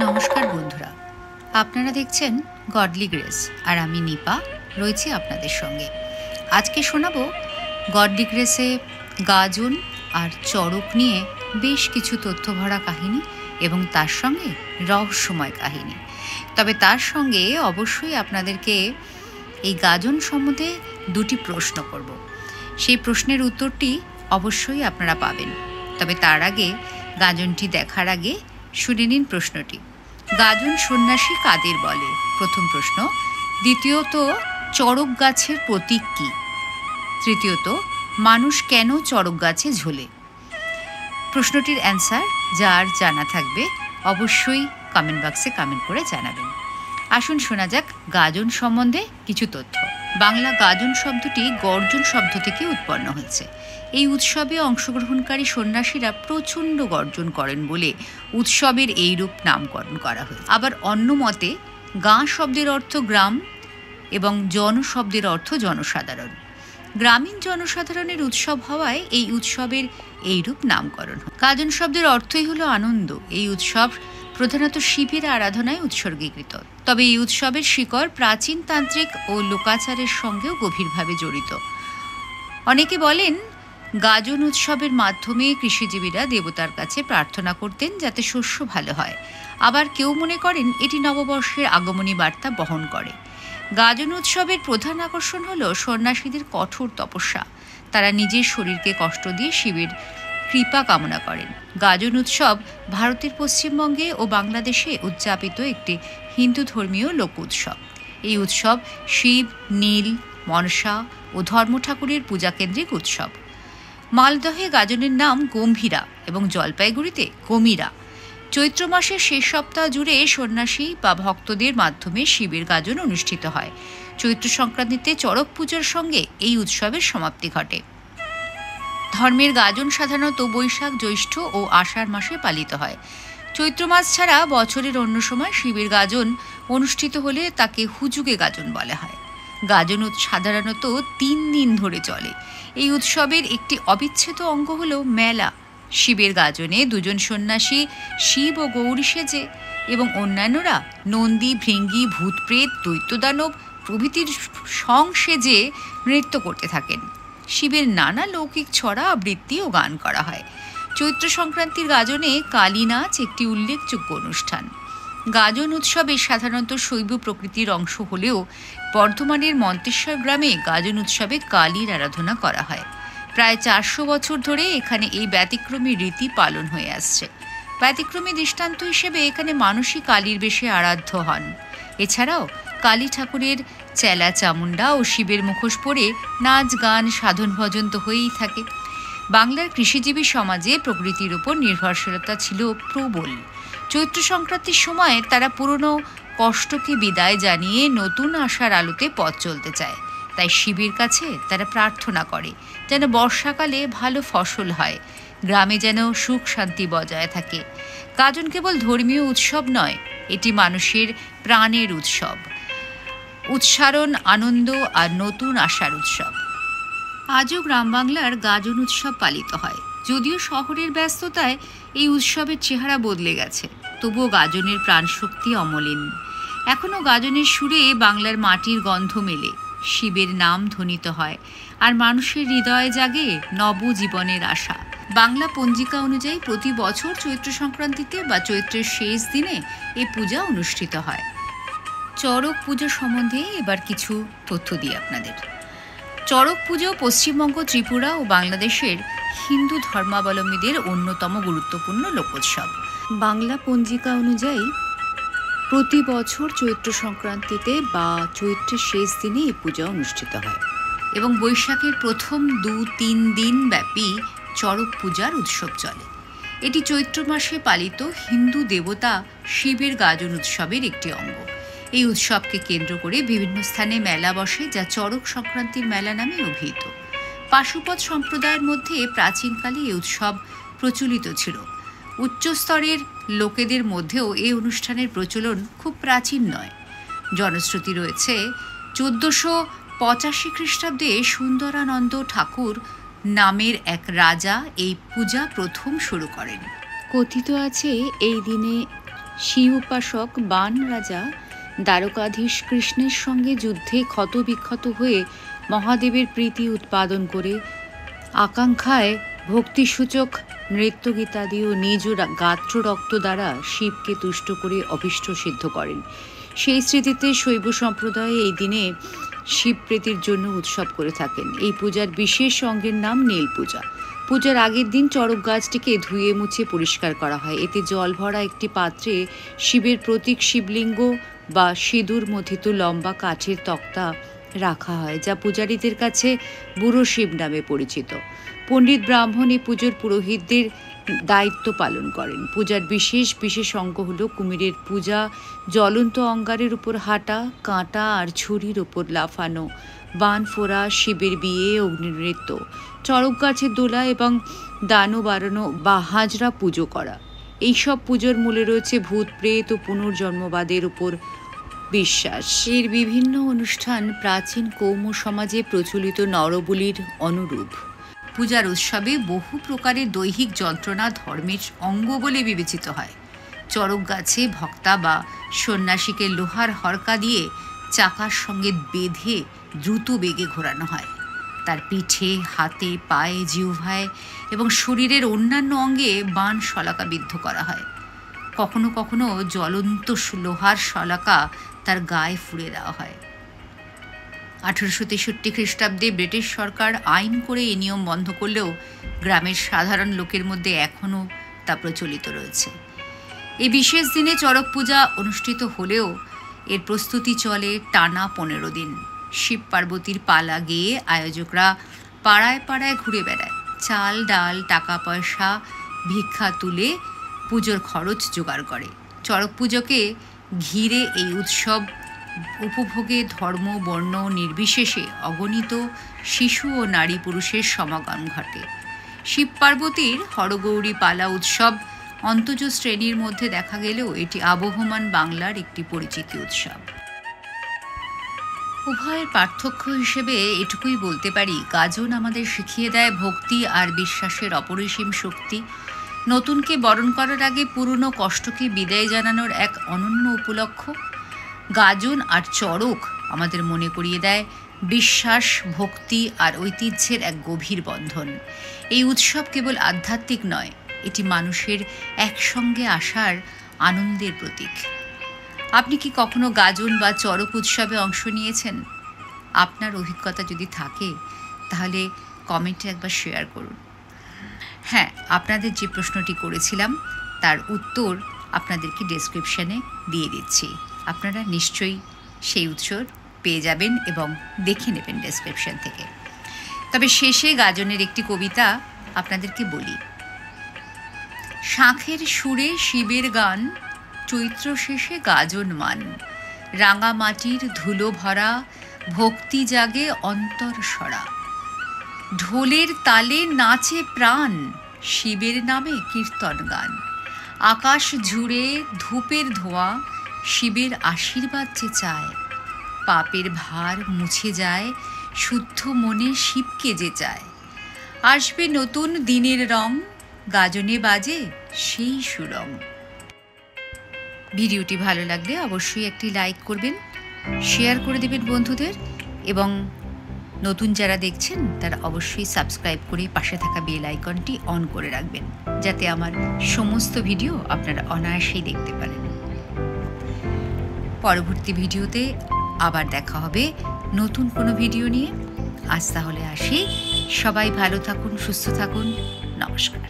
নমস্কার বন্ধুরা, আপনারা দেখছেন গডলি গ্রেস আর আমি নিপা রয়েছি আপনাদের সঙ্গে। আজকে শোনাবো গডলি গ্রেসে গাজন আর চড়ক নিয়ে বেশ কিছু তথ্যভরা কাহিনী এবং তার সঙ্গে রহস্যময় কাহিনী। তবে তার সঙ্গে অবশ্যই আপনাদেরকে এই গাজন সম্বন্ধে দুটি প্রশ্ন করব। সেই প্রশ্নের উত্তরটি অবশ্যই আপনারা পাবেন। তবে তার আগে গাজনটি দেখার আগে শুনে নিন প্রশ্নটি। গাজন সন্ন্যাসী কাদের বলে? প্রথম প্রশ্ন। দ্বিতীয়ত, চড়ক গাছের প্রতীক কী? তৃতীয়ত, মানুষ কেন চড়ক গাছে ঝোলে? প্রশ্নটির অ্যান্সার যার জানা থাকবে অবশ্যই কমেন্ট বক্সে কমেন্ট করে জানাবেন। আসুন শোনা যাক গাজন সম্বন্ধে কিছু তথ্য। বাংলা গাজন শব্দটি গর্জন শব্দ থেকে উৎপন্ন হয়েছে। এই উৎসবে অংশগ্রহণকারী সন্ন্যাসীরা প্রচণ্ড গর্জন করেন বলে উৎসবের এইরূপ নামকরণ করা হয়েছে। আবার অন্য মতে গাঁ শব্দের অর্থ গ্রাম এবং জন শব্দের অর্থ জনসাধারণ। গ্রামীণ জনসাধারণের উৎসব হওয়ায় এই উৎসবের এইরূপ নামকরণ হয়। গাজন শব্দের অর্থই হলো আনন্দ। এই উৎসব প্রধানত শিবের আরাধনায় উৎসর্গীকৃত। তবে এই উৎসবের শিকড় প্রাচীন তান্ত্রিক ও লোকাচারের সঙ্গেও গভীরভাবে জড়িত। অনেকে বলেন গাজন উৎসবের মাধ্যমে কৃষিজীবীরা দেবতার কাছে প্রার্থনা করতেন যাতে শস্য ভালো হয়। আবার কেউ মনে করেন এটি নববর্ষের আগমনী বার্তা বহন করে। গাজন উৎসবের প্রধান আকর্ষণ হল সন্ন্যাসীদের কঠোর তপস্যা। তারা নিজের শরীরকে কষ্ট দিয়ে শিবের কৃপা কামনা করেন। গাজন উৎসব ভারতের পশ্চিমবঙ্গে ও বাংলাদেশে উদযাপিত একটি হিন্দু ধর্মীয় লোক উৎসব। এই উৎসব শিব, নীল, মনসা ও ধর্ম ঠাকুরের পূজাকেন্দ্রিক উৎসব। মালদহে গাজনের নাম গম্ভীরা এবং জলপাইগুড়িতে গমিরা। চৈত্র মাসের শেষ সপ্তাহ জুড়ে সন্ন্যাসী বা ভক্তদের মাধ্যমে শিবের গাজন অনুষ্ঠিত হয়। চৈত্র সংক্রান্তিতে চড়ক পূজার সঙ্গে এই উৎসবের সমাপ্তি ঘটে। ধর্মের গাজন সাধারণত বৈশাখ, জ্যৈষ্ঠ ও আষাঢ় মাসে পালিত হয়। চৈত্র মাস ছাড়া বছরের অন্য সময় শিবের গাজন অনুষ্ঠিত হলে তাকে হুজুগে গাজন বলা হয়। গাজন সাধারণত 3 দিন ধরে চলে। এই উৎসবের একটি অবিচ্ছেদ্য অঙ্গ হল মেলা। শিবের গাজনে দুজন সন্ন্যাসী শিব ও গৌরী সেজে এবং অন্যান্যরা নন্দী, ভৃঙ্গি, ভূতপ্রেত, দৈত্যদানব প্রভৃতির সং সেজে নৃত্য করতে থাকেন। শিবের নানা লৌকিক ছড়া, আবৃত্তি ও গান করা হয়। চৈত্র সংক্রান্তির গাজনে কালী নাচ একটি উল্লেখযোগ্য অনুষ্ঠান। গাজন উৎসবে সাধারণত শৈব প্রকৃতির অংশ হলেও বর্ধমানের মন্তেশ্বর গ্রামে গাজন উৎসবে কালীর আরাধনা করা হয়। প্রায় 400 বছর ধরে এখানে এই ব্যতিক্রমী রীতি পালন হয়ে আসছে। ব্যতিক্রমী দৃষ্টান্ত হিসেবে এখানে মানুষই কালীর বেশে আরাধ্য হন। এছাড়াও কালী ঠাকুরের চেলা চামুন্ডা ও শিবের মুখোশ পরে নাচ, গান, সাধন ভজন তো হয়েই থাকে। বাংলার কৃষিজীবী সমাজে প্রকৃতির উপর নির্ভরশীলতা ছিল প্রবল। চৈত্র সংক্রান্তির সময় তারা পুরনো কষ্টকে বিদায় জানিয়ে নতুন আশার আলোতে পথ চলতে চায়। তাই শিবের কাছে তারা প্রার্থনা করে যেন বর্ষাকালে ভালো ফসল হয়, গ্রামে যেন সুখ শান্তি বজায় থাকে। গাজন কেবল ধর্মীয় উৎসব নয়, এটি মানুষের প্রাণের উৎসব, উৎসারণ, আনন্দ আর নতুন আশার উৎসব। আজও গ্রাম বাংলার গাজন উৎসব পালিত হয়। যদিও শহরের ব্যস্ততায় এই উৎসবের চেহারা বদলে গেছে, তবুও গাজনের প্রাণশক্তি অমলিন। এখনও গাজনের সুরে বাংলার মাটির গন্ধ মেলে, শিবের নাম ধ্বনিত হয় আর মানুষের হৃদয়ে জাগে নবজীবনের আশা। বাংলা পঞ্জিকা অনুযায়ী প্রতি বছর চৈত্র সংক্রান্তিতে বা চৈত্রের শেষ দিনে এই পূজা অনুষ্ঠিত হয়। চড়ক পুজো সম্বন্ধে এবার কিছু তথ্য দিই আপনাদের। চড়ক পুজো পশ্চিমবঙ্গ, ত্রিপুরা ও বাংলাদেশের হিন্দু ধর্মাবলম্বীদের অন্যতম গুরুত্বপূর্ণ লোকোৎসব। বাংলা পঞ্জিকা অনুযায়ী প্রতি বছর চৈত্র সংক্রান্তিতে বা চৈত্রের শেষ দিনে এই পূজা অনুষ্ঠিত হয় এবং বৈশাখের প্রথম 2-3 দিন ব্যাপী চড়ক পূজার উৎসব চলে। এটি চৈত্র মাসে পালিত হিন্দু দেবতা শিবের গাজন উৎসবের একটি অঙ্গ। এই উৎসবকে কেন্দ্র করে বিভিন্ন স্থানে মেলা বসে, যা চড়ক সংক্রান্তির মেলা নামে অভিহিত। পাশুপত সম্প্রদায়ের মধ্যে প্রাচীনকালে এই উৎসব প্রচলিত ছিল। উচ্চস্তরের লোকেদের মধ্যেও এই অনুষ্ঠানের প্রচলন খুব প্রাচীন নয়। জনশ্রুতি রয়েছে 1485 খ্রিস্টাব্দে সুন্দরানন্দ ঠাকুর নামের এক রাজা এই পূজা প্রথম শুরু করেন। কথিত আছে এই দিনে শিব উপাসক বান রাজা দ্বারকাধীশ কৃষ্ণের সঙ্গে যুদ্ধে ক্ষতবিক্ষত হয়ে মহাদেবের প্রীতি উৎপাদন করে আকাঙ্ক্ষায় ভক্তিসূচক নৃত্যগীতাদি ও নিজ গাত্র রক্ত দ্বারা শিবকে তুষ্ট করে অভীষ্ট সিদ্ধ করেন। সেই স্মৃতিতে শৈব সম্প্রদায় এই দিনে শিব প্রীতির জন্য উৎসব করে থাকেন। এই পূজার বিশেষ অঙ্গের নাম নীল পূজা। পূজার আগের দিন চড়ক গাছটিকে ধুয়ে মুছে পরিষ্কার করা হয়। এতে জল ভরা একটি পাত্রে শিবের প্রতীক শিবলিঙ্গ বা সিঁদুর মথিত লম্বা কাঠের তক্তা রাখা হয়, যা পূজারীদের কাছে বুড়ো শিব নামে পরিচিত। পণ্ডিত ব্রাহ্মণ এই পুজোর পুরোহিতদের দায়িত্ব পালন করেন। পূজার বিশেষ অঙ্গ হল কুমিরের পূজা, জ্বলন্ত অঙ্গারের উপর হাঁটা, কাঁটা আর ছুরির উপর লাফানো, বান ফোড়া, শিবের বিয়ে, অগ্নিনৃত্য, চড়ক গাছের দোলা এবং দানো বাড়ানো বা হাজরা পুজো করা। এইসব পুজোর মূলে রয়েছে ভূত প্রেত ও পুনর্জন্মবাদের উপর বিশ্বাস। এর বিভিন্ন অনুষ্ঠান প্রাচীন কৌম সমাজে প্রচলিত নরবলির অনুরূপ। পূজার উৎসবে বহু প্রকারের দৈহিক যন্ত্রণা ধর্মের অঙ্গ বলে বিবেচিত হয়। চড়ক গাছে ভক্তা বা সন্ন্যাসীকে লোহার হরকা দিয়ে চাকার সঙ্গে বেঁধে দ্রুত বেগে ঘোরানো হয়। তার পিঠে, হাতে, পায়ে, জিহ্বায় এবং শরীরের অন্যান্য অঙ্গে বাণ শলাকা বিদ্ধ করা হয়। কখনো কখনো জ্বলন্ত লোহার শলাকা তার গায়ে ফুঁড়ে দেওয়া হয়। 1863 খ্রিস্টাব্দে ব্রিটিশ সরকার আইন করে এই নিয়ম বন্ধ করলেও গ্রামের সাধারণ লোকের মধ্যে এখনও তা প্রচলিত রয়েছে। এই বিশেষ দিনে চড়ক পূজা অনুষ্ঠিত হলেও এর প্রস্তুতি চলে টানা 15 দিন। শিব পার্বতীর পালা গেয়ে আয়োজকরা পাড়ায় পাড়ায় ঘুরে বেড়ায়। চাল, ডাল, টাকা পয়সা ভিক্ষা তুলে পুজোর খরচ জোগাড় করে। চড়ক পুজোকে ঘিরে এই উৎসব উপভোগে ধর্ম বর্ণ নির্বিশেষে অগণিত শিশু ও নারী পুরুষের সমাগম ঘটে। শিব পার্বতীর হরগৌরী পালা উৎসব অন্তজ শ্রেণীর মধ্যে দেখা গেলেও এটি আবহমান বাংলার একটি পরিচিতি উৎসব। উভয়ের পার্থক্য হিসেবে এটুকুই বলতে পারি, গাজন আমাদের শিখিয়ে দেয় ভক্তি আর বিশ্বাসের অপরিসীম শক্তি। নতুনকে বরণ করার আগে পুরনো কষ্টকে বিদায় জানানোর এক অনন্য উপলক্ষ। গাজন আর চড়ক আমাদের মনে করিয়ে দেয় বিশ্বাস, ভক্তি আর ঐতিহ্যের এক গভীর বন্ধন। এই উৎসব কেবল আধ্যাত্মিক নয়, এটি মানুষের একসঙ্গে আসার আনন্দের প্রতীক। আপনি কি কখনো গাজন বা চড়ক উৎসবে অংশ নিয়েছেন? আপনার অভিজ্ঞতা যদি থাকে তাহলে কমেন্টে একবার শেয়ার করুন। হ্যাঁ, আপনাদের যে প্রশ্নটি করেছিলাম তার উত্তর আপনাদেরকে ডেসক্রিপশানে দিয়ে দিচ্ছি। আপনারা নিশ্চয়ই সেই উত্তর পেয়ে যাবেন এবং দেখে নেবেন ডেসক্রিপশন থেকে। তবে শেষে গাজনের একটি কবিতা আপনাদেরকে বলি। শাঁখের সুরে শিবের গান, চৈত্র শেষে গাজন মান, রাঙা মাটির ধুলো ভরা, ভক্তি জাগে অন্তর সরা, ঢোলের তালে নাচে প্রাণ, শিবের নামে কীর্তন গান, আকাশ জুড়ে ধূপের ধোঁয়া, শিবের আশীর্বাদ যে চায়, পাপের ভার মুছে যায়, শুদ্ধ মনে শিবকে যে চায়, আসবে নতুন দিনের রং, গাজনে বাজে সেই সুরং। ভিডিওটি ভালো লাগলে অবশ্যই একটি লাইক করবেন, শেয়ার করে দেবেন বন্ধুদের এবং নতুন যারা দেখছেন তারা অবশ্যই সাবস্ক্রাইব করে পাশে থাকা বেল আইকনটি অন করে রাখবেন, যাতে আমার সমস্ত ভিডিও আপনারা অনায়াসেই দেখতে পারেন। পরবর্তী ভিডিওতে আবার দেখা হবে নতুন কোনো ভিডিও নিয়ে। আজ তাহলে আসি, সবাই ভালো থাকুন, সুস্থ থাকুন, নমস্কার।